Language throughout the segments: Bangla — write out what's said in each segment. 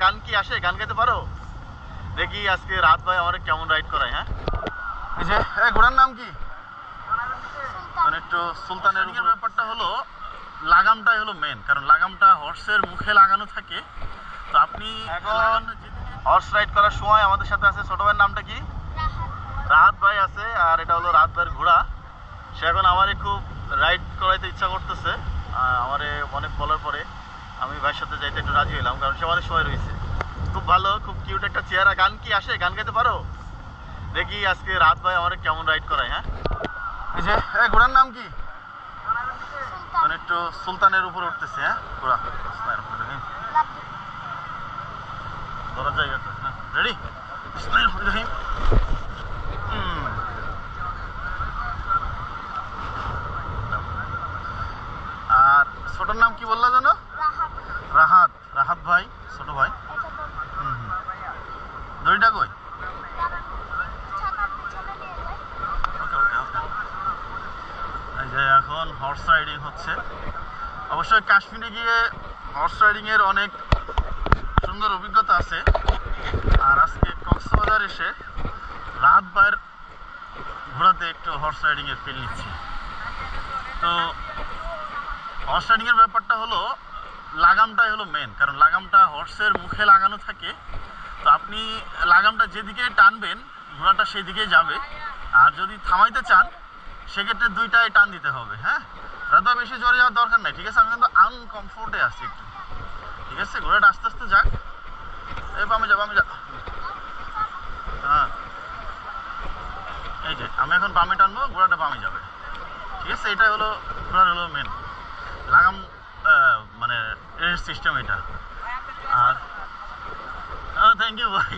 গান কি আসে? গান গাইতে পারো? দেখি আজকে রাত ভাই আমার কেমন রাইড করায়। হ্যাঁ, এই যে ঘোড়ার নাম কি? মানে একটু সুলতানের উপর। ব্যাপারটা হলো লাগামটাই হলো মেন, কারণ লাগামটা হর্সের মুখে লাগানো থাকে। তো আপনি এখন হর্স রাইড করার সময় আমাদের সাথে আছে ছোট ভাইয়ের নামটা কি? রাহাত ভাই আছে, আর এটা হলো রাহাত ভাইয়ের ঘোড়া। সে এখন আমারে খুব রাইড করাইতে ইচ্ছা করতেছে। আমারে অনেক বলার পরে আমি ভাইয়ের সাথে যাইতে একটু রাজি হইলাম, কারণ সে অনেক সময় রয়েছে। খুব ভালো, খুব কিউট একটা চেহারা। গান কি আসে? গান গাইতে পারো? দেখি আজকে রাহাত ভাই আমার কেমন রাইড করায়। হ্যাঁ, এই যে ঘোড়ার নাম কি? মানে একটু সুলতানের উপর উঠতেছে। হ্যাঁ, ঘোড়া ধরার জায়গা। রেডি? আর ছোটর নাম কি বললা জানো? রাহাত। রাহাত ভাই, ছোট ভাই। দড়িটা কই? এই যে এখন হর্স রাইডিং হচ্ছে। অবশ্যই কাশ্মীরে গিয়ে হর্স রাইডিং এর অনেক সুন্দর অভিজ্ঞতা আছে। আর আজকে কক্সবাজার এসে রাহাত ভাইয়ের ঘোড়াতে একটু হর্স রাইডিং এর ফিল নিচ্ছি। তো হর্স রাইডিং এর ব্যাপারটা হলো লাগামটাই হলো মেন, কারণ লাগামটা হর্সের মুখে লাগানো থাকে। তো আপনি লাগামটা যেদিকে টানবেন ঘোড়াটা সেই দিকে যাবে। আর যদি থামাইতে চান সেক্ষেত্রে দুইটাই টান দিতে হবে। হ্যাঁ, রাত বেশি জোরে যাওয়ার দরকার নাই। ঠিক আছে, আমি কিন্তু আনকমফোর্টে আছি একটু। ঠিক আছে, ঘোড়াটা আস্তে আস্তে যাক। এই বামে যা, বামে যা। হ্যাঁ, এই যে আমি এখন বামে টানবো, ঘোড়াটা বামে যাবে। ঠিক আছে, এটাই হলো ঘোড়ার হলো মেন লাগাম, মানে এর সিস্টেম এটা। আর থ্যাংক ইউ ভাই।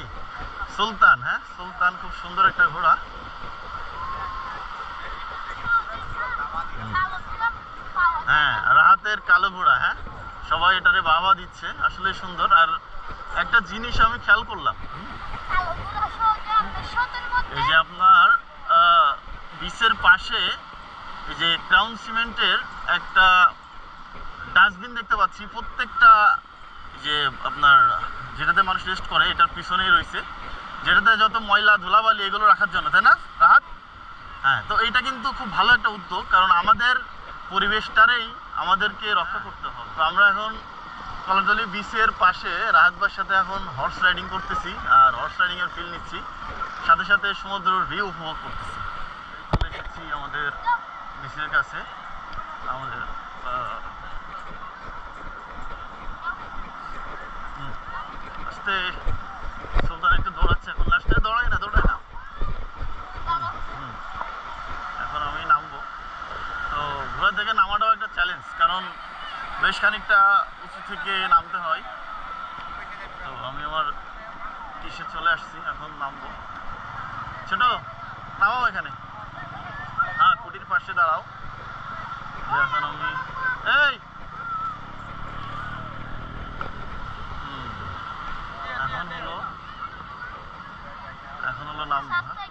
সুলতান, হ্যাঁ সুলতান খুব সুন্দর একটা ঘোড়া। হ্যাঁ, রাহাতের কালো ঘোড়া। হ্যাঁ, সবাই এটারে বাবা দিচ্ছে, আসলে সুন্দর। আর একটা জিনিস আমি খেয়াল করলাম, এই যে আপনার বিচের পাশে এই যে ক্রাউন সিমেন্টের একটা ডাস্টবিন দেখতে পাচ্ছি। প্রত্যেকটা যে আপনার যেটাতে মানুষ রেস্ট করে এটার পিছনেই রয়েছে, যেটাতে যত ময়লা ধুলাবালি এগুলো রাখার জন্য, তাই না রাহাত? হ্যাঁ, তো এইটা কিন্তু খুব ভালো একটা উদ্যোগ, কারণ আমাদের পরিবেশটারেই আমাদেরকে রক্ষা করতে হবে। তো আমরা এখন কলাতলি বিচের পাশে রাহাত ভাইয়ের সাথে এখন হর্স রাইডিং করতেছি, আর হর্স রাইডিং এর ফিল নিচ্ছি, সাথে সাথে সমুদ্রের ভিউ উপভোগ করতেছি। চলে এসেছি আমাদের বিচের কাছে। আমাদের আস্তে সুলতান একটু দৌড়াচ্ছে, এখন লাস্টে দৌড়ায় না। এখন আমি নামবো। তো ঘোড়া থেকে নামাটাও একটা চ্যালেঞ্জ, কারণ বেশ খানিকটা উঁচু থেকে নামতে হয়। তো আমি আমার কিসে চলে আসছি, এখন নামবো। ছোট নামাও এখানে। হ্যাঁ, কুটির পাশে দাঁড়াও। এখন আমি এখন হলো নামবো। হ্যাঁ,